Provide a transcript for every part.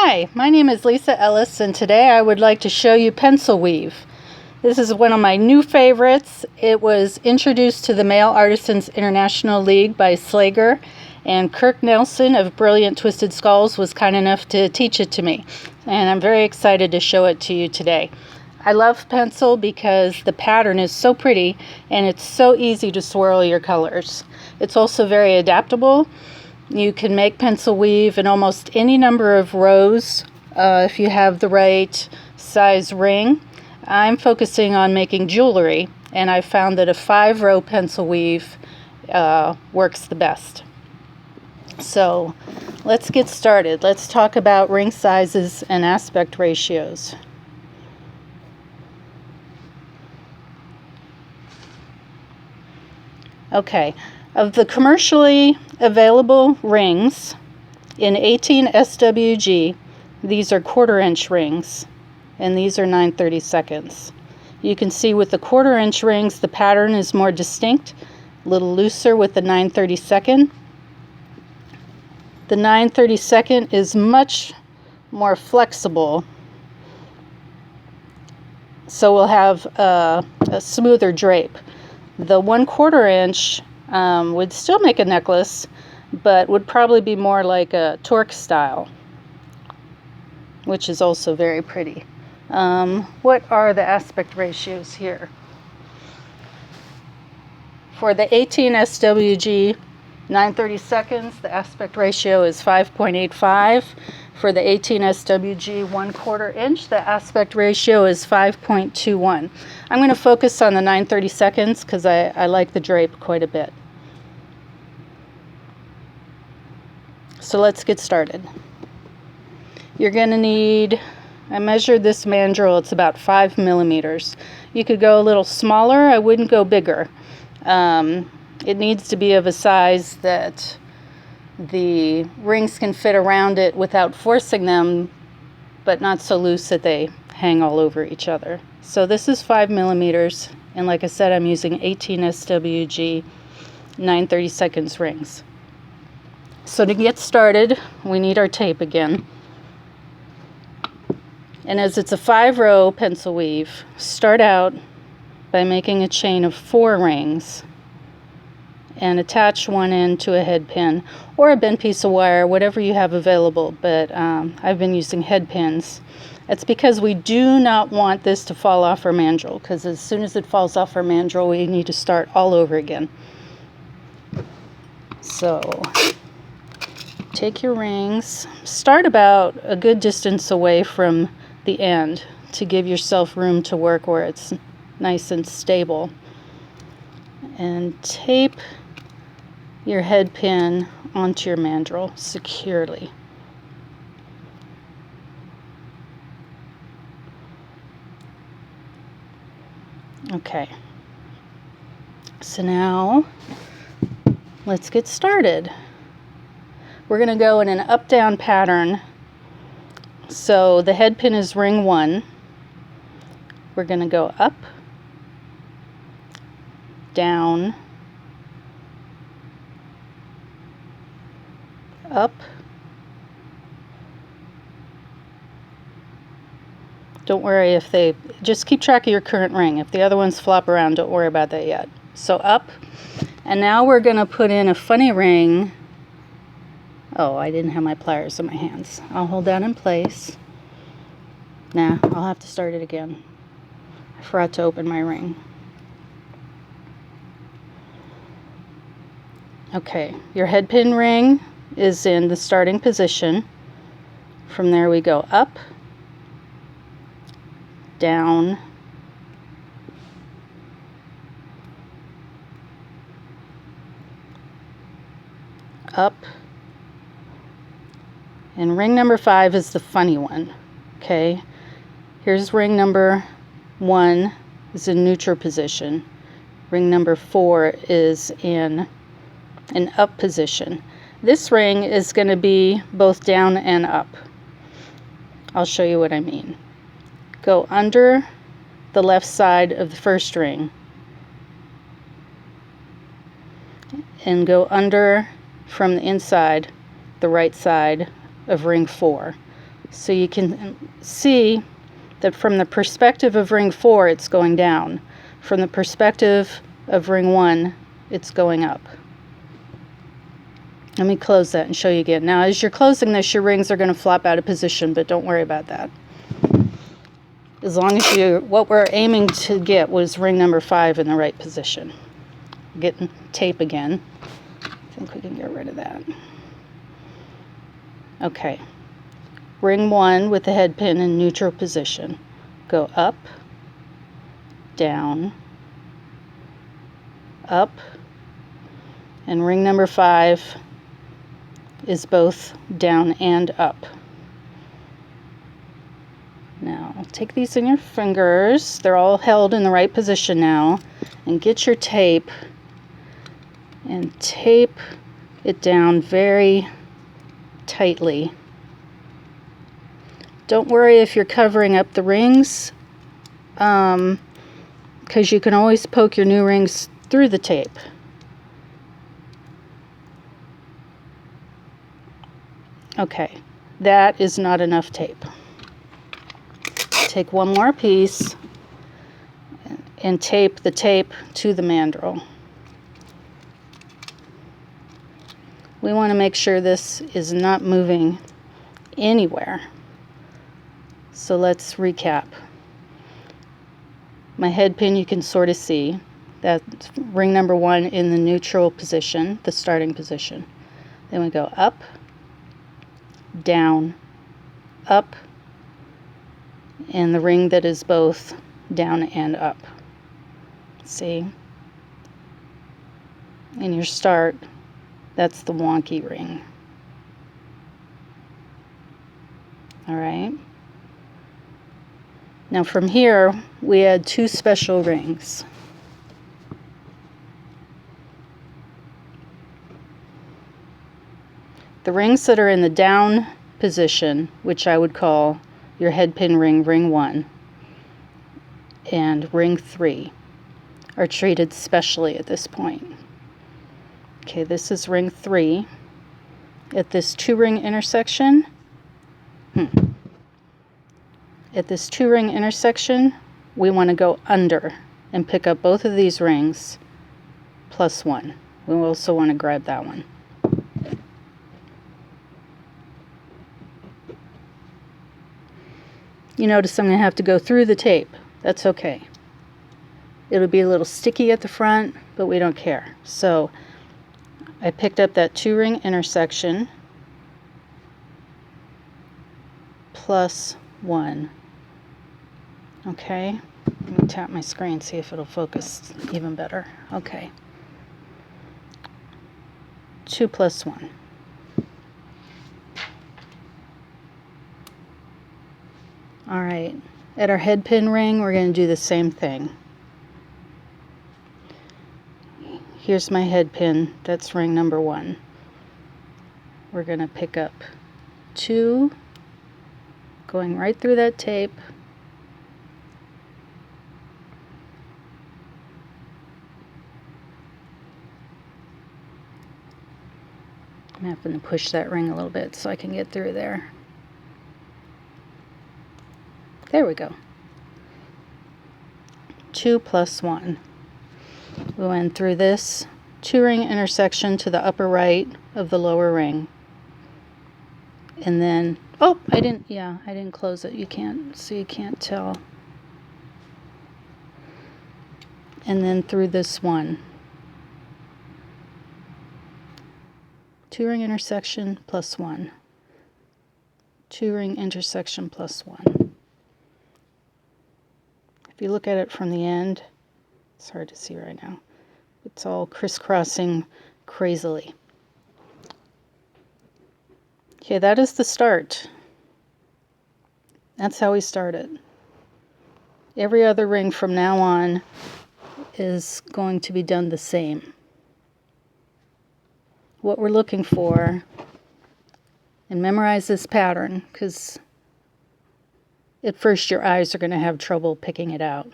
Hi, my name is Lisa Ellis, and today I would like to show you pencil weave. This is one of my new favorites. It was introduced to the Male Artisans International League by Slager, and Kirk Nelson of Brilliant Twisted Skulls was kind enough to teach it to me, and I'm very excited to show it to you today. I love pencil because the pattern is so pretty and it's so easy to swirl your colors. It's also very adaptable. You can make pencil weave in almost any number of rows if you have the right size ring. I'm focusing on making jewelry, and I found that a 5-row pencil weave works the best. So let's get started. Let's talk about ring sizes and aspect ratios. Okay, of the commercially available rings in 18 SWG, these are 1/4-inch rings, and these are 9/32. You can see with the 1/4-inch rings, the pattern is more distinct, a little looser with the 9/32. The 9/32 is much more flexible, so we'll have a smoother drape. The 1/4-inch would still make a necklace, but would probably be more like a torque style, which is also very pretty. What are the aspect ratios here? For the 18 SWG 9/32, the aspect ratio is 5.85. For the 18 SWG 1/4-inch, the aspect ratio is 5.21. I'm going to focus on the 9/32 because I like the drape quite a bit. So let's get started. You're going to need, I measured this mandrel, it's about 5 millimeters. You could go a little smaller, I wouldn't go bigger. It needs to be of a size that the rings can fit around it without forcing them, but not so loose that they hang all over each other. So this is 5 millimeters, and like I said, I'm using 18 SWG 9/32 rings. So to get started, we need our tape again. And as it's a 5-row pencil weave, start out by making a chain of 4 rings and attach one end to a head pin or a bent piece of wire, whatever you have available, but I've been using head pins. It's because we do not want this to fall off our mandrel, because as soon as it falls off our mandrel, we need to start all over again. So take your rings, start about a good distance away from the end to give yourself room to work where it's nice and stable, and tape your head pin onto your mandrel securely. Okay, so now let's get started. We're going to go in an up-down pattern. So the head pin is ring 1. We're going to go up, down, up. Don't worry if they, just keep track of your current ring. If the other ones flop around, don't worry about that yet. So up, and now we're going to put in a funny ring. Oh, I didn't have my pliers in my hands. I'll hold that in place. Nah, I'll have to start it again. I forgot to open my ring. Okay, your head pin ring is in the starting position. From there we go up, down, up, and ring number 5 is the funny one. Okay, here's ring number 1 is in neutral position. Ring number 4 is in an up position. This ring is going to be both down and up. I'll show you what I mean. Go under the left side of the first ring and go under from the inside, the right side of ring 4. So you can see that from the perspective of ring 4, it's going down. From the perspective of ring 1, it's going up. Let me close that and show you again. Now, as you're closing this, your rings are going to flop out of position, but don't worry about that. As long as what we're aiming to get was ring number 5 in the right position. Getting tape again. I think we can get rid of that. Okay. Ring 1 with the head pin in neutral position. Go up, down, up, and ring number 5 is both down and up. Now, take these in your fingers. They're all held in the right position now. And get your tape and tape it down very tightly. Don't worry if you're covering up the rings, because you can always poke your new rings through the tape. Okay, that is not enough tape. Take one more piece and tape the tape to the mandrel. We want to make sure this is not moving anywhere. So let's recap. My head pin, you can sort of see. That's ring number 1 in the neutral position, the starting position. Then we go up, down, up, and the ring that is both down and up. See? In your start, that's the wonky ring. All right. Now from here, we add 2 special rings. The rings that are in the down position, which I would call your head pin ring, ring 1, and ring 3, are treated specially at this point. Okay, this is ring 3. At this 2-ring intersection, we want to go under and pick up both of these rings plus 1. We also want to grab that one. You notice I'm going to have to go through the tape. That's okay. It'll be a little sticky at the front, but we don't care. So I picked up that 2-ring intersection plus 1. Okay, let me tap my screen, see if it'll focus even better. Okay. 2 plus 1. All right, at our head pin ring, we're going to do the same thing. Here's my head pin, that's ring number 1. We're going to pick up 2, going right through that tape. I'm having to push that ring a little bit so I can get through there. There we go. 2 plus 1. We went through this 2-ring intersection to the upper right of the lower ring. And then, oh, I didn't close it. You can't tell. And then through this one. 2-ring intersection plus 1. 2-ring intersection plus 1. If you look at it from the end, it's hard to see right now. It's all crisscrossing crazily. Okay, that is the start. That's how we started. Every other ring from now on is going to be done the same. What we're looking for, and memorize this pattern, because at first your eyes are going to have trouble picking it out.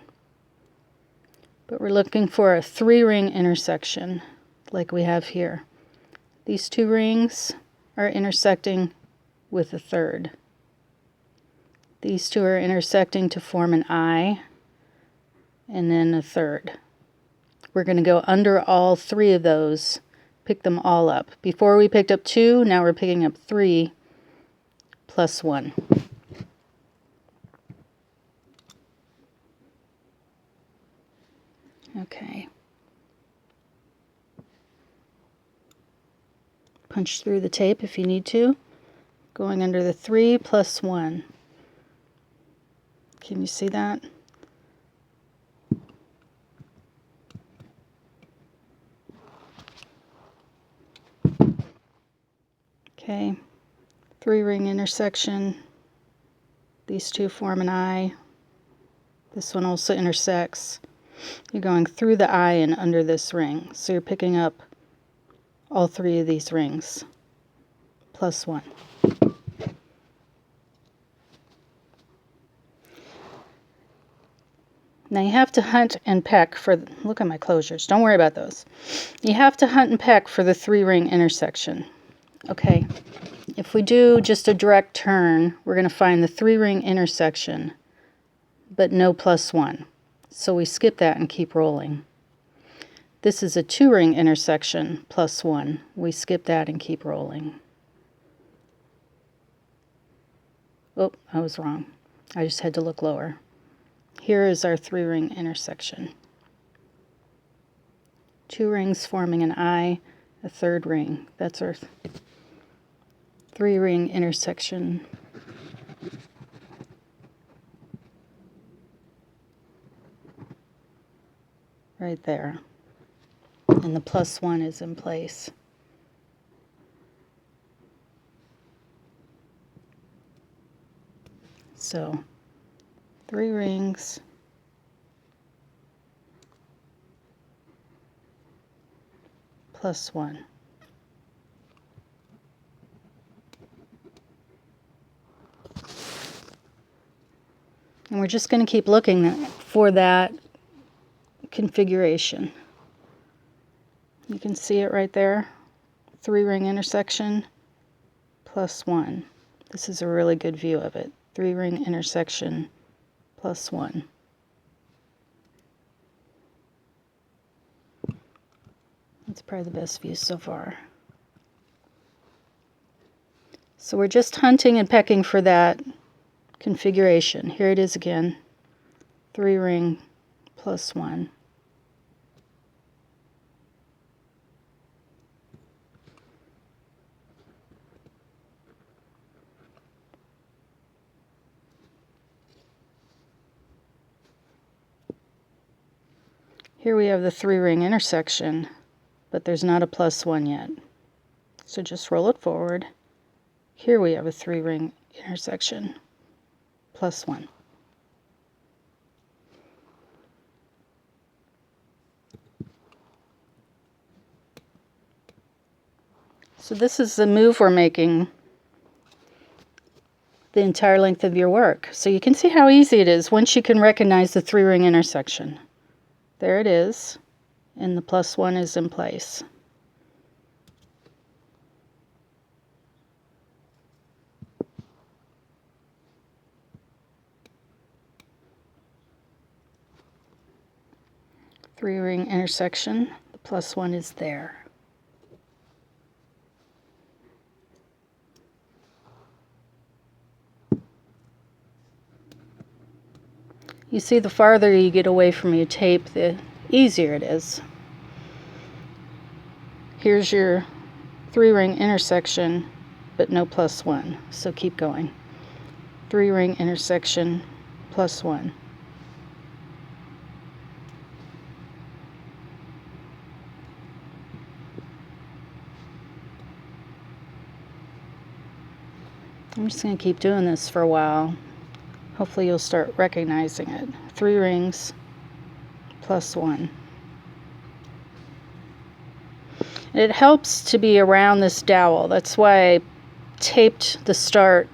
But we're looking for a 3-ring intersection, like we have here. These 2 rings are intersecting with a 3rd. These two are intersecting to form an eye, and then a third. We're going to go under all three of those, pick them all up. Before we picked up 2, now we're picking up 3 plus 1. Okay. Punch through the tape if you need to. Going under the 3 plus 1. Can you see that? Okay. 3-ring intersection. These two form an eye. This one also intersects. You're going through the eye and under this ring. So you're picking up all 3 of these rings plus 1. Now you have to hunt and peck for, look at my closures, don't worry about those. You have to hunt and peck for the 3-ring intersection. Okay, if we do just a direct turn, we're going to find the 3-ring intersection, but no plus 1. So we skip that and keep rolling. This is a 2-ring intersection plus 1. We skip that and keep rolling. Oh, I was wrong. I just had to look lower. Here is our 3-ring intersection. 2 rings forming an eye, a 3rd ring. That's our 3-ring intersection. Right there. And the plus 1 is in place. So 3 rings, plus 1. And we're just going to keep looking for that configuration. You can see it right there. 3-ring intersection, plus 1. This is a really good view of it. 3-ring intersection, plus 1. That's probably the best view so far. So we're just hunting and pecking for that configuration. Here it is again. 3-ring plus 1. Here we have the 3-ring intersection, but there's not a plus 1 yet. So just roll it forward. Here we have a 3-ring intersection, plus 1. So this is the move we're making the entire length of your work. So you can see how easy it is once you can recognize the 3-ring intersection. There it is, and the plus 1 is in place. Three-ring intersection, the plus 1 is there. You see, the farther you get away from your tape, the easier it is. Here's your 3-ring intersection, but no plus 1, so keep going. 3-ring intersection, plus 1. I'm just going to keep doing this for a while. Hopefully you'll start recognizing it. 3 rings, plus 1. It helps to be around this dowel. That's why I taped the start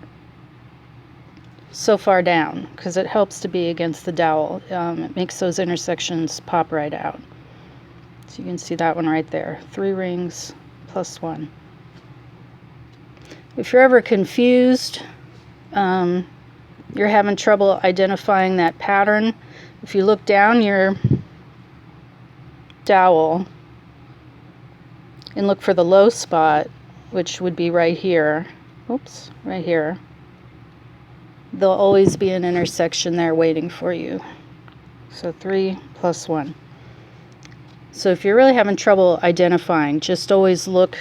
so far down, because it helps to be against the dowel. It makes those intersections pop right out. So you can see that one right there. 3 rings, plus 1. If you're ever confused, you're having trouble identifying that pattern, if you look down your dowel and look for the low spot, which would be right here, oops, right here, there'll always be an intersection there waiting for you. So 3 plus 1. So if you're really having trouble identifying, just always look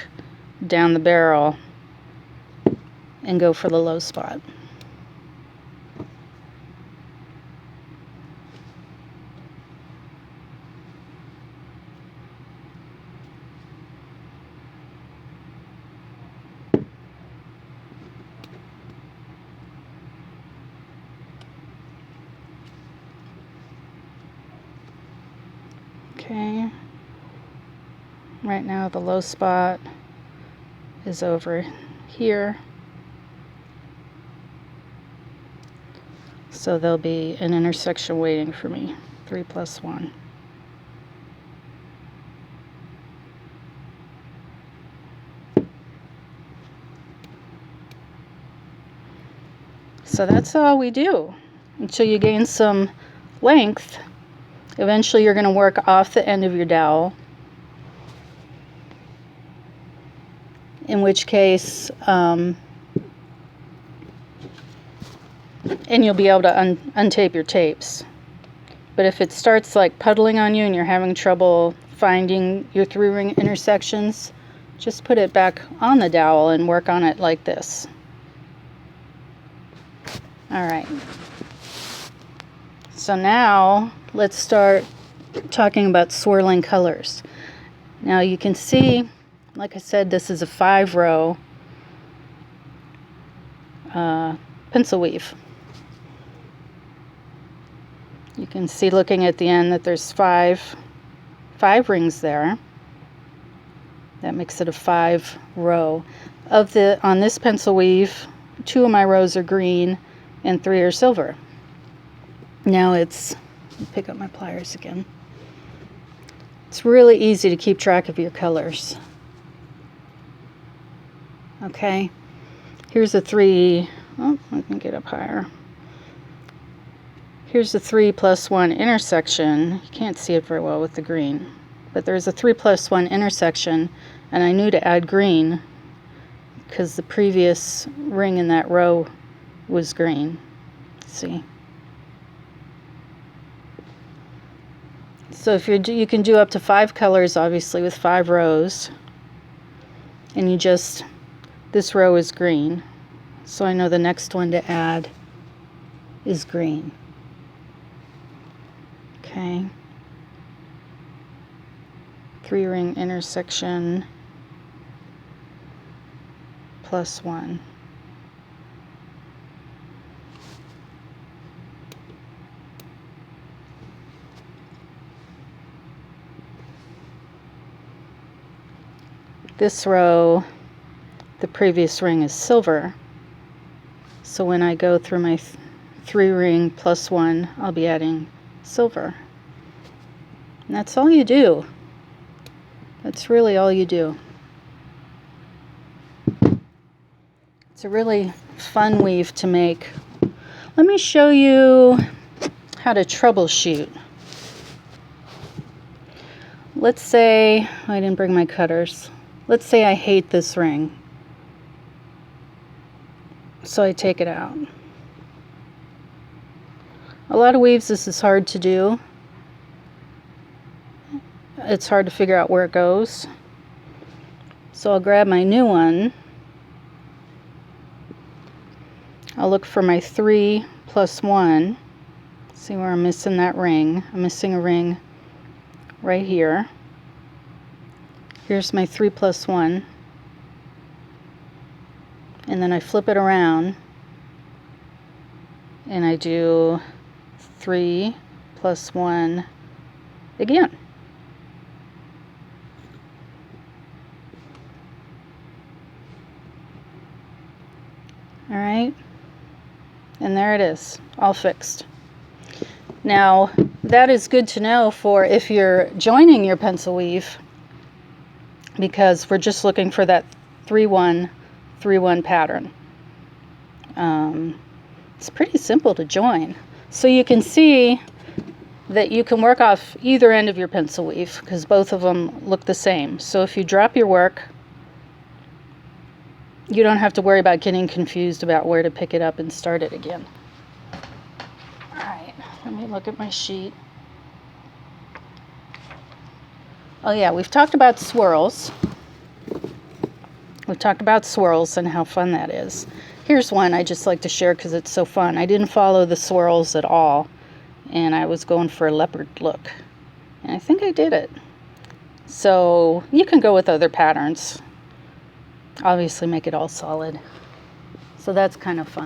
down the barrel and go for the low spot. Okay, right now the low spot is over here, so there'll be an intersection waiting for me. 3 plus 1. So that's all we do until you gain some length. Eventually you're going to work off the end of your dowel, in which case, and you'll be able to untape your tapes. But if it starts like puddling on you and you're having trouble finding your 3-ring intersections, just put it back on the dowel and work on it like this. All right. So now let's start talking about swirling colors. Now you can see, like I said, this is a 5-row pencil weave. You can see looking at the end that there's five rings there. That makes it a 5-row. On this pencil weave, 2 of my rows are green and 3 are silver. Now let me pick up my pliers again. It's really easy to keep track of your colors. Okay, here's a 3, oh, I can get up higher. Here's the 3 plus 1 intersection. You can't see it very well with the green, but there's a 3 plus 1 intersection, and I knew to add green because the previous ring in that row was green. See? So if you can do up to 5 colors, obviously, with 5 rows, and this row is green, so I know the next one to add is green. Okay. 3-ring intersection plus 1. This row, the previous ring is silver, so when I go through my 3-ring plus 1, I'll be adding silver. And that's all you do. That's really all you do. It's a really fun weave to make. Let me show you how to troubleshoot. Let's say I didn't bring my cutters. Let's say I hate this ring, so I take it out. A lot of weaves this is hard to do. It's hard to figure out where it goes. So I'll grab my new one. I'll look for my 3 plus 1. See where I'm missing that ring. I'm missing a ring right here. Here's my 3 plus 1, and then I flip it around and I do 3 plus 1 again. All right, and there it is, all fixed. Now that is good to know for if you're joining your pencil weave, because we're just looking for that 3-1, 3-1 pattern. It's pretty simple to join. So you can see that you can work off either end of your pencil weave because both of them look the same. So if you drop your work, you don't have to worry about getting confused about where to pick it up and start it again. All right, let me look at my sheet. Oh yeah, we've talked about swirls. We've talked about swirls and how fun that is. Here's one I just like to share because it's so fun. I didn't follow the swirls at all, and I was going for a leopard look. And I think I did it. So you can go with other patterns. Obviously make it all solid. So that's kind of fun.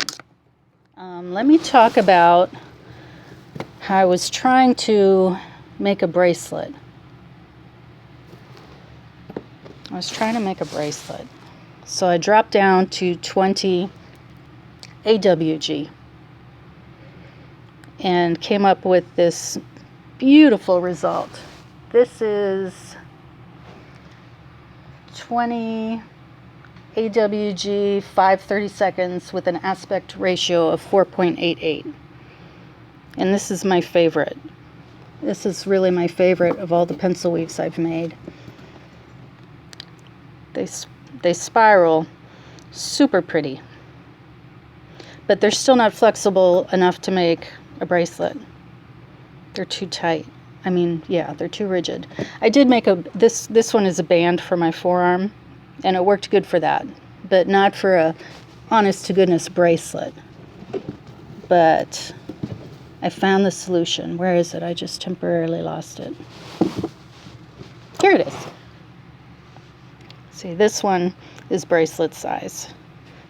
Let me talk about how I was trying to make a bracelet. So I dropped down to 20 AWG and came up with this beautiful result. This is 20 AWG 5/32 with an aspect ratio of 4.88. And this is my favorite. This is really my favorite of all the pencil weaves I've made. They spiral super pretty, but they're still not flexible enough to make a bracelet. They're too tight. I mean, yeah, they're too rigid. I did make this one is a band for my forearm, and it worked good for that, but not for a honest to goodness bracelet. But I found the solution. Where is it? I just temporarily lost it. Here it is. See, this one is bracelet size,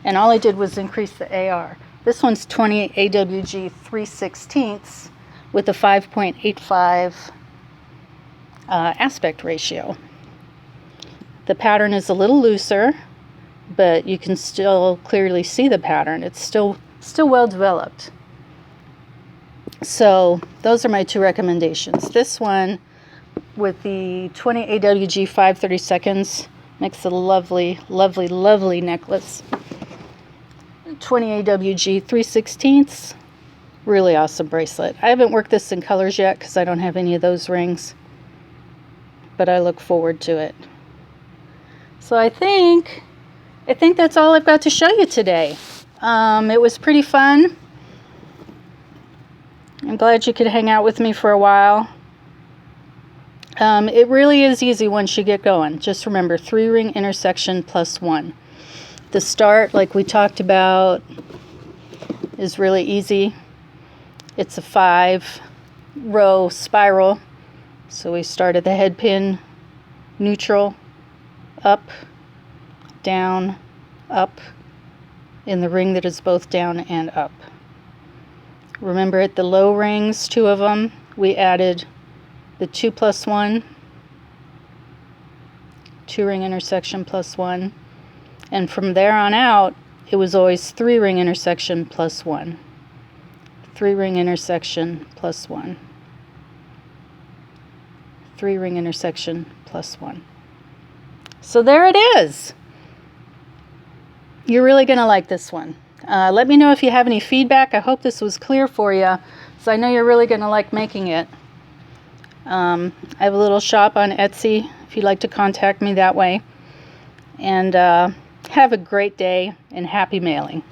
and all I did was increase the AR. This one's 20 AWG 3/16 with a 5.85 aspect ratio. The pattern is a little looser, but you can still clearly see the pattern. It's still well developed. So those are my two recommendations. This one with the 20 AWG 5/32 makes a lovely, lovely, lovely necklace. 20 AWG 3/16, really awesome bracelet. I haven't worked this in colors yet because I don't have any of those rings, but I look forward to it. So I think that's all I've got to show you today. It was pretty fun. I'm glad you could hang out with me for a while. It really is easy once you get going. Just remember 3-ring intersection plus 1. The start, like we talked about, is really easy. It's a 5-row spiral. So we start at the head pin, neutral, up, down, up, in the ring that is both down and up. Remember at the low rings, 2 of them, we added the 2 plus 1, 2-ring intersection plus 1, and from there on out it was always 3-ring intersection plus 1, 3-ring intersection plus 1, 3-ring intersection plus 1. So there it is. You're really going to like this one. Let me know if you have any feedback. I hope this was clear for you, so I know you're really going to like making it. I have a little shop on Etsy if you'd like to contact me that way. And have a great day and happy mailing.